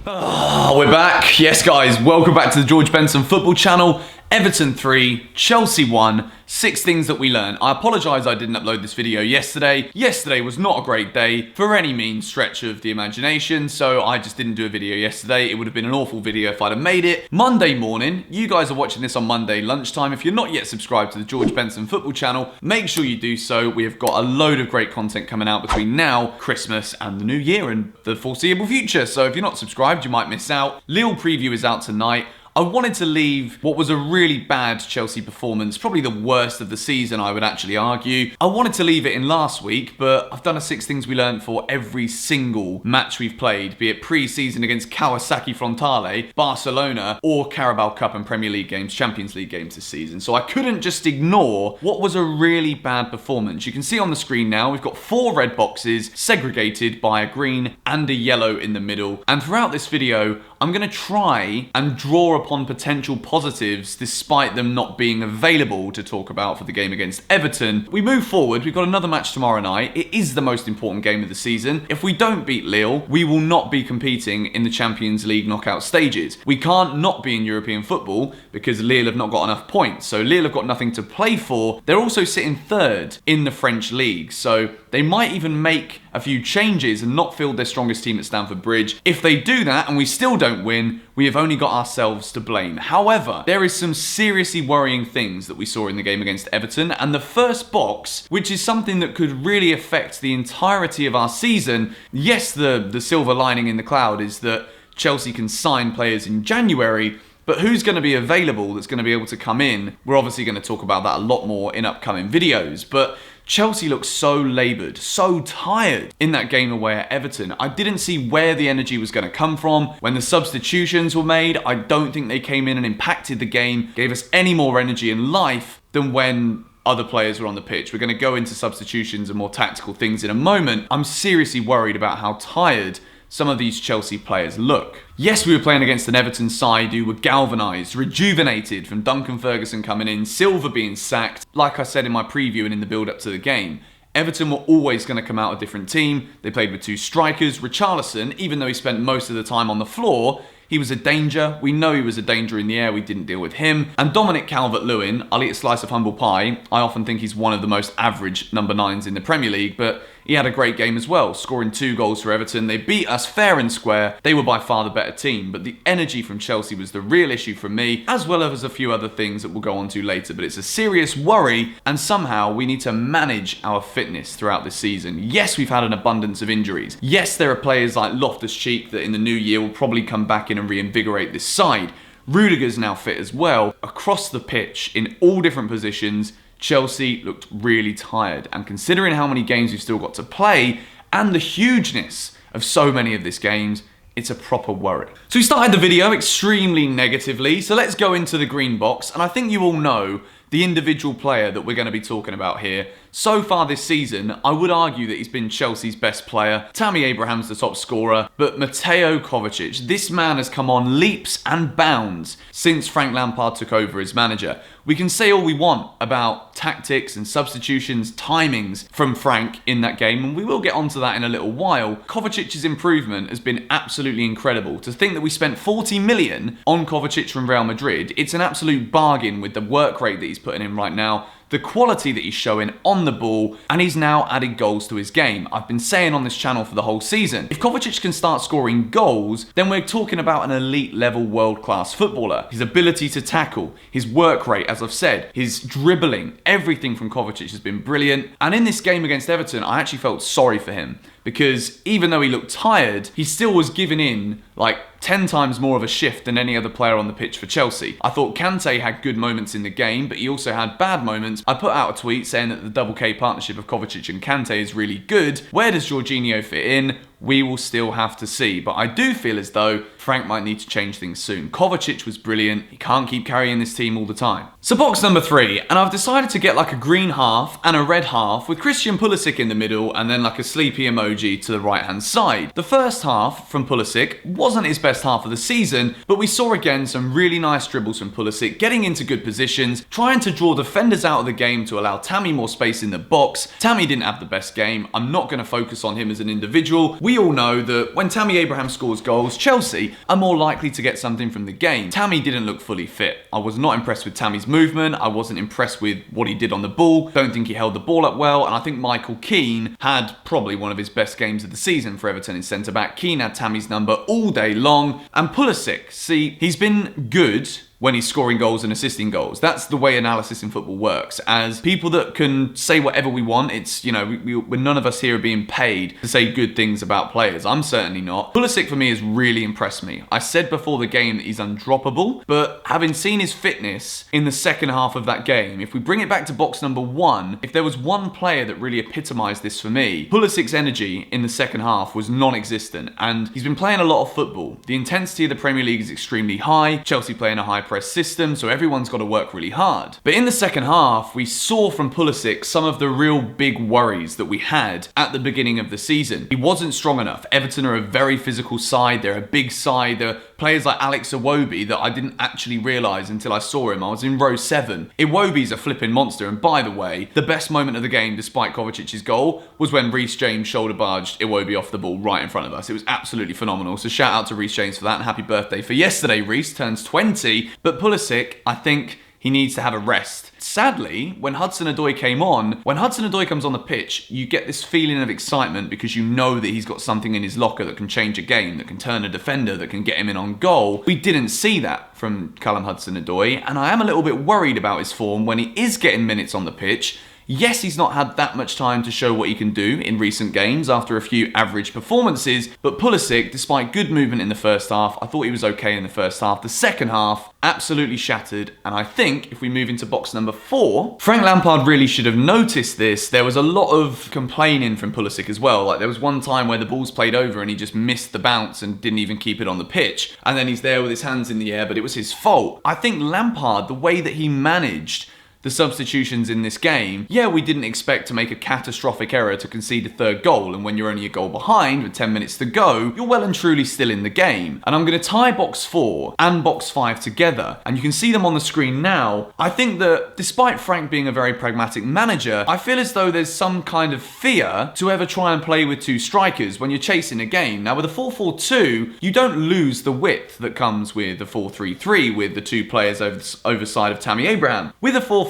We're back. Yes, guys, welcome back to the George Benson football channel. Everton 3, Chelsea 1, 6 things that we learned. I apologise I didn't upload this video yesterday. Yesterday was not a great day for any mean stretch of the imagination, so I just didn't do a video yesterday. It would have been an awful video if I'd have made it. Monday morning, you guys are watching this on Monday lunchtime. If you're not yet subscribed to the George Benson football channel, make sure you do so. We have got a load of great content coming out between now, Christmas, and the new year and the foreseeable future. So if you're not subscribed, you might miss out. Lille preview is out tonight. I wanted to leave what was a really bad Chelsea performance, probably the worst of the season, I would actually argue. I wanted to leave it in last week, but I've done a 6 things we learned for every single match we've played, be it pre-season against Kawasaki Frontale, Barcelona, or Carabao Cup and Premier League games, Champions League games this season. So I couldn't just ignore what was a really bad performance. You can see on the screen now, we've got 4 red boxes segregated by a green and a yellow in the middle. And throughout this video, I'm going to try and draw upon potential positives despite them not being available to talk about for the game against Everton. We move forward, we've got another match tomorrow night. It is the most important game of the season. If we don't beat Lille, we will not be competing in the Champions League knockout stages. We can't not be in European football because Lille have not got enough points. So Lille have got nothing to play for. They're also sitting 3rd in the French league. So they might even make a few changes and not field their strongest team at Stamford Bridge. If they do that and we still don't win, we have only got ourselves to blame. However, there is some seriously worrying things that we saw in the game against Everton, and the first box, which is something that could really affect the entirety of our season. Yes, the silver lining in the cloud is that Chelsea can sign players in January, but who's going to be available that's going to be able to come in? We're obviously going to talk about that a lot more in upcoming videos, but Chelsea looked so laboured, so tired in that game away at Everton. I didn't see where the energy was going to come from. When the substitutions were made, I don't think they came in and impacted the game, gave us any more energy and life than when other players were on the pitch. We're going to go into substitutions and more tactical things in a moment. I'm seriously worried about how tired some of these Chelsea players look. Yes, we were playing against an Everton side who were galvanised, rejuvenated from Duncan Ferguson coming in, Silva being sacked. Like I said in my preview and in the build-up to the game, Everton were always going to come out a different team. They played with 2 strikers. Richarlison, even though he spent most of the time on the floor, he was a danger. We know he was a danger in the air. We didn't deal with him. And Dominic Calvert-Lewin, I'll eat a slice of humble pie. I often think he's one of the most average number 9s in the Premier League, but he had a great game as well, scoring 2 goals for Everton. They beat us fair and square. They were by far the better team, but the energy from Chelsea was the real issue for me, as well as a few other things that we'll go on to later. But it's a serious worry, and somehow we need to manage our fitness throughout this season. Yes, we've had an abundance of injuries. Yes, there are players like Loftus-Cheek that in the new year will probably come back in and reinvigorate this side. Rudiger's now fit as well. Across the pitch, in all different positions, Chelsea looked really tired, and considering how many games we've still got to play and the hugeness of so many of these games, it's a proper worry. So we started the video extremely negatively, so let's go into the green box, and I think you all know the individual player that we're going to be talking about here. So far this season, I would argue that he's been Chelsea's best player. Tammy Abraham's the top scorer, but Mateo Kovacic, this man has come on leaps and bounds since Frank Lampard took over as manager. We can say all we want about tactics and substitutions, timings from Frank in that game, and we will get onto that in a little while. Kovacic's improvement has been absolutely incredible. To think that we spent 40 million on Kovacic from Real Madrid, it's an absolute bargain with the work rate that he's putting in right now, the quality that he's showing on the ball, and he's now added goals to his game. I've been saying on this channel for the whole season, if Kovacic can start scoring goals, then we're talking about an elite level world-class footballer. His ability to tackle, his work rate, as I've said, his dribbling, everything from Kovacic has been brilliant. And in this game against Everton, I actually felt sorry for him, because even though he looked tired, he still was giving in like 10 times more of a shift than any other player on the pitch for Chelsea. I thought Kante had good moments in the game, but he also had bad moments. I put out a tweet saying that the double K partnership of Kovacic and Kante is really good. Where does Jorginho fit in? We will still have to see, but I do feel as though Frank might need to change things soon. Kovacic was brilliant. He can't keep carrying this team all the time. So box number 3, and I've decided to get like a green half and a red half with Christian Pulisic in the middle and then like a sleepy emoji to the right hand side. The first half from Pulisic wasn't his best half of the season, but we saw again some really nice dribbles from Pulisic, getting into good positions, trying to draw defenders out of the game to allow Tammy more space in the box. Tammy didn't have the best game. I'm not going to focus on him as an individual. We all know that when Tammy Abraham scores goals, Chelsea are more likely to get something from the game. Tammy didn't look fully fit. I was not impressed with Tammy's movement. I wasn't impressed with what he did on the ball. Don't think he held the ball up well. And I think Michael Keane had probably one of his best games of the season for Everton in centre-back. Keane had Tammy's number all day long. And Pulisic, see, he's been good when he's scoring goals and assisting goals. That's the way analysis in football works. As people that can say whatever we want, it's, you know, we're none of us here are being paid to say good things about players. I'm certainly not. Pulisic for me has really impressed me. I said before the game that he's undroppable, but having seen his fitness in the second half of that game, if we bring it back to box number 1, if there was one player that really epitomised this for me, Pulisic's energy in the second half was non-existent, and he's been playing a lot of football. The intensity of the Premier League is extremely high. Chelsea play in a high press system, so everyone's got to work really hard. But in the second half, we saw from Pulisic some of the real big worries that we had at the beginning of the season. He wasn't strong enough. Everton are a very physical side. They're a big side. There are players like Alex Iwobi that I didn't actually realise until I saw him. I was in row 7. Iwobi's a flipping monster, and by the way, the best moment of the game, despite Kovacic's goal, was when Reece James shoulder barged Iwobi off the ball right in front of us. It was absolutely phenomenal. So shout out to Reece James for that, and happy birthday for yesterday. Reece turns 20, but Pulisic, I think he needs to have a rest. Sadly, when Hudson-Odoi came on, when Hudson-Odoi comes on the pitch, you get this feeling of excitement because you know that he's got something in his locker that can change a game, that can turn a defender, that can get him in on goal. We didn't see that from Callum Hudson-Odoi, and I am a little bit worried about his form when he is getting minutes on the pitch. Yes, he's not had that much time to show what he can do in recent games after a few average performances, but Pulisic, despite good movement in the first half, I thought he was okay in the first half. The second half, absolutely shattered, and I think if we move into box number 4, Frank Lampard really should have noticed this. There was a lot of complaining from Pulisic as well. Like, there was one time where the ball's played over and he just missed the bounce and didn't even keep it on the pitch, and then he's there with his hands in the air, but it was his fault. I think Lampard, the way that he managed the substitutions in this game, yeah, we didn't expect to make a catastrophic error to concede a third goal, and when you're only a goal behind with 10 minutes to go, you're well and truly still in the game. And I'm going to tie box 4 and box 5 together, and you can see them on the screen now. I think that despite Frank being a very pragmatic manager, I feel as though there's some kind of fear to ever try and play with 2 strikers when you're chasing a game. Now with a 4-4-2, you don't lose the width that comes with the 4-3-3 with the 2 players over side of Tammy Abraham. With a 4-4-2,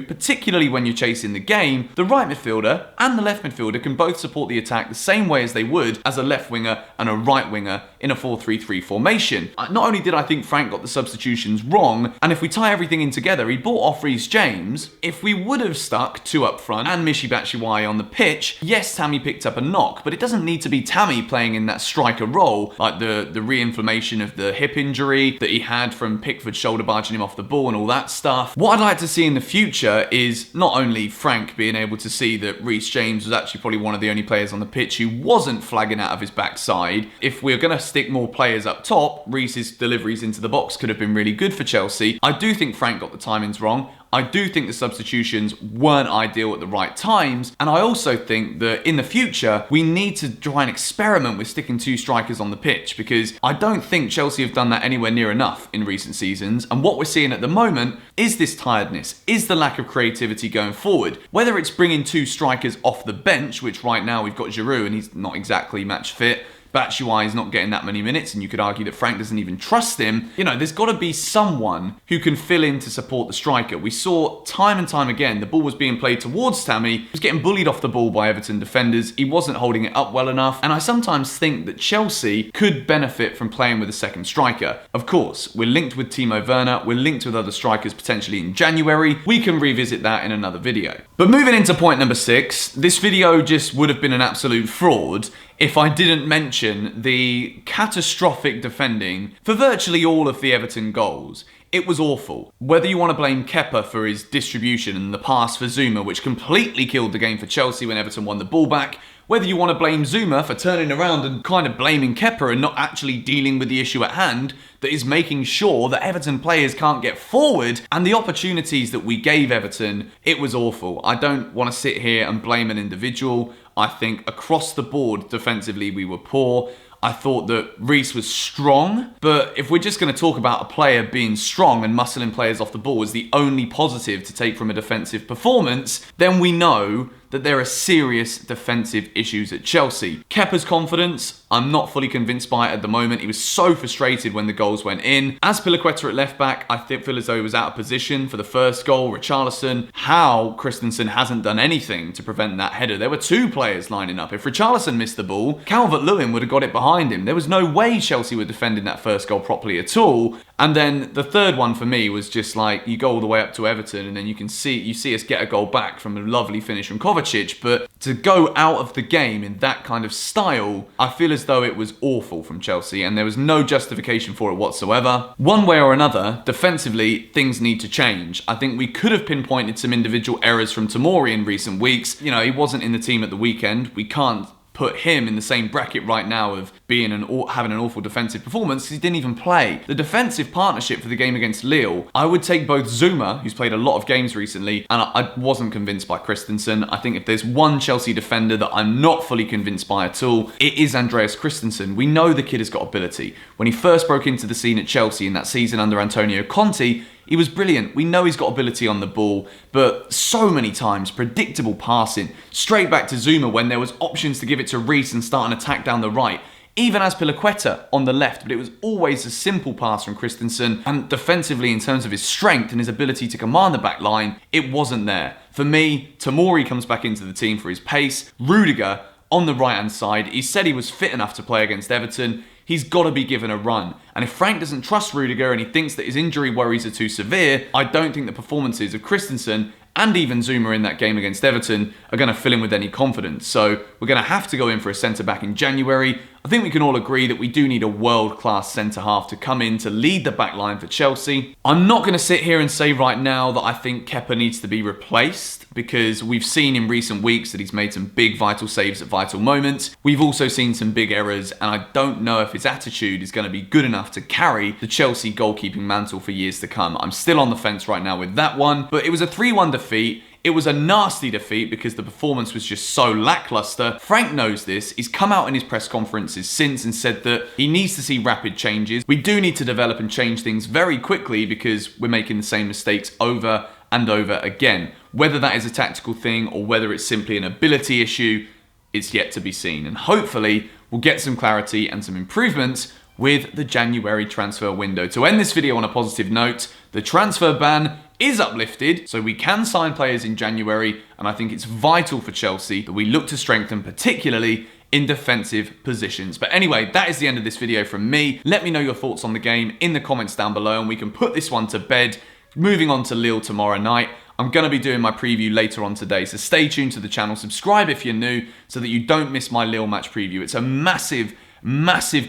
particularly when you're chasing the game, the right midfielder and the left midfielder can both support the attack the same way as they would as a left winger and a right winger in a 4-3-3 formation. Not only did I think Frank got the substitutions wrong, and if we tie everything in together, he bought off Reece James. If we would have stuck 2 up front and Michy Batshuayi on the pitch, yes, Tammy picked up a knock, but it doesn't need to be Tammy playing in that striker role, like the re-inflammation of the hip injury that he had from Pickford shoulder barging him off the ball and all that stuff. What I'd like to see in the future is not only Frank being able to see that Reece James was actually probably one of the only players on the pitch who wasn't flagging out of his backside. If we're going to stick more players up top, Reece's deliveries into the box could have been really good for Chelsea. I do think Frank got the timings wrong. I do think the substitutions weren't ideal at the right times, and I also think that in the future we need to try and experiment with sticking 2 strikers on the pitch, because I don't think Chelsea have done that anywhere near enough in recent seasons, and what we're seeing at the moment is this tiredness, is the lack of creativity going forward. Whether it's bringing 2 strikers off the bench, which right now we've got Giroud and he's not exactly match fit, Batshuayi is not getting that many minutes, and you could argue that Frank doesn't even trust him. You know, there's got to be someone who can fill in to support the striker. We saw time and time again, the ball was being played towards Tammy. He was getting bullied off the ball by Everton defenders. He wasn't holding it up well enough, and I sometimes think that Chelsea could benefit from playing with a second striker. Of course, we're linked with Timo Werner, we're linked with other strikers potentially in January. We can revisit that in another video. But moving into point number 6, this video just would have been an absolute fraud if I didn't mention the catastrophic defending for virtually all of the Everton goals. It was awful. Whether you want to blame Kepa for his distribution and the pass for Zuma, which completely killed the game for Chelsea when Everton won the ball back, whether you want to blame Zuma for turning around and kind of blaming Kepa and not actually dealing with the issue at hand, that is making sure that Everton players can't get forward, and the opportunities that we gave Everton, it was awful. I don't want to sit here and blame an individual. I think across the board, defensively, we were poor. I thought that Reece was strong, but if we're just going to talk about a player being strong and muscling players off the ball as the only positive to take from a defensive performance, then we know that there are serious defensive issues at Chelsea. Kepa's confidence, I'm not fully convinced by it at the moment. He was so frustrated when the goals went in. Azpilicueta at left back, I feel as though he was out of position for the first goal. Richarlison, how Christensen hasn't done anything to prevent that header. There were two players lining up. If Richarlison missed the ball, Calvert-Lewin would have got it behind him. There was no way Chelsea were defending that first goal properly at all. And then the third one for me was just like, you go all the way up to Everton and then you see us get a goal back from a lovely finish from Kovacic, but to go out of the game in that kind of style, I feel as though it was awful from Chelsea and there was no justification for it whatsoever. One way or another, defensively, things need to change. I think we could have pinpointed some individual errors from Tomori in recent weeks. You know, he wasn't in the team at the weekend. We can't put him in the same bracket right now of being having an awful defensive performance because he didn't even play. The defensive partnership for the game against Lille, I would take both Zuma, who's played a lot of games recently, and I wasn't convinced by Christensen. I think if there's one Chelsea defender that I'm not fully convinced by at all, it is Andreas Christensen. We know the kid has got ability. When he first broke into the scene at Chelsea in that season under Antonio Conte, he was brilliant. We know he's got ability on the ball, but so many times, predictable passing, straight back to Zuma when there was options to give it to Reece and start an attack down the right. Even Azpilicueta on the left, but it was always a simple pass from Christensen. And defensively, in terms of his strength and his ability to command the back line, it wasn't there. For me, Tomori comes back into the team for his pace. Rudiger on the right-hand side, he said he was fit enough to play against Everton. He's got to be given a run. And if Frank doesn't trust Rudiger and he thinks that his injury worries are too severe, I don't think the performances of Christensen and even Zuma in that game against Everton are going to fill him with any confidence. So we're going to have to go in for a centre-back in January. I think we can all agree that we do need a world-class centre-half to come in to lead the back line for Chelsea. I'm not going to sit here and say right now that I think Kepa needs to be replaced because we've seen in recent weeks that he's made some big vital saves at vital moments. We've also seen some big errors and I don't know if his attitude is going to be good enough to carry the Chelsea goalkeeping mantle for years to come. I'm still on the fence right now with that one, but it was a 3-1 defeat. It was a nasty defeat because the performance was just so lackluster. Frank knows this. He's come out in his press conferences since and said that he needs to see rapid changes. We do need to develop and change things very quickly because we're making the same mistakes over and over again. Whether that is a tactical thing or whether it's simply an ability issue, it's yet to be seen. And hopefully we'll get some clarity and some improvements with the January transfer window. To end this video on a positive note, the transfer ban is uplifted, so we can sign players in January, and I think it's vital for Chelsea that we look to strengthen, particularly in defensive positions. But anyway, that is the end of this video from me. Let me know your thoughts on the game in the comments down below, and we can put this one to bed. Moving on to Lille tomorrow night. I'm going to be doing my preview later on today, so stay tuned to the channel. Subscribe if you're new so that you don't miss my Lille match preview. It's a massive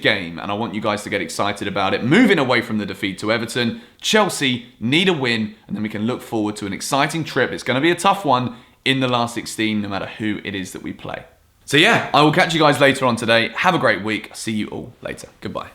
game and I want you guys to get excited about it. Moving away from the defeat to Everton, Chelsea need a win and then we can look forward to an exciting trip. It's going to be a tough one in the last 16 no matter who it is that we play. So yeah, I will catch you guys later on today. Have a great week. See you all later. Goodbye.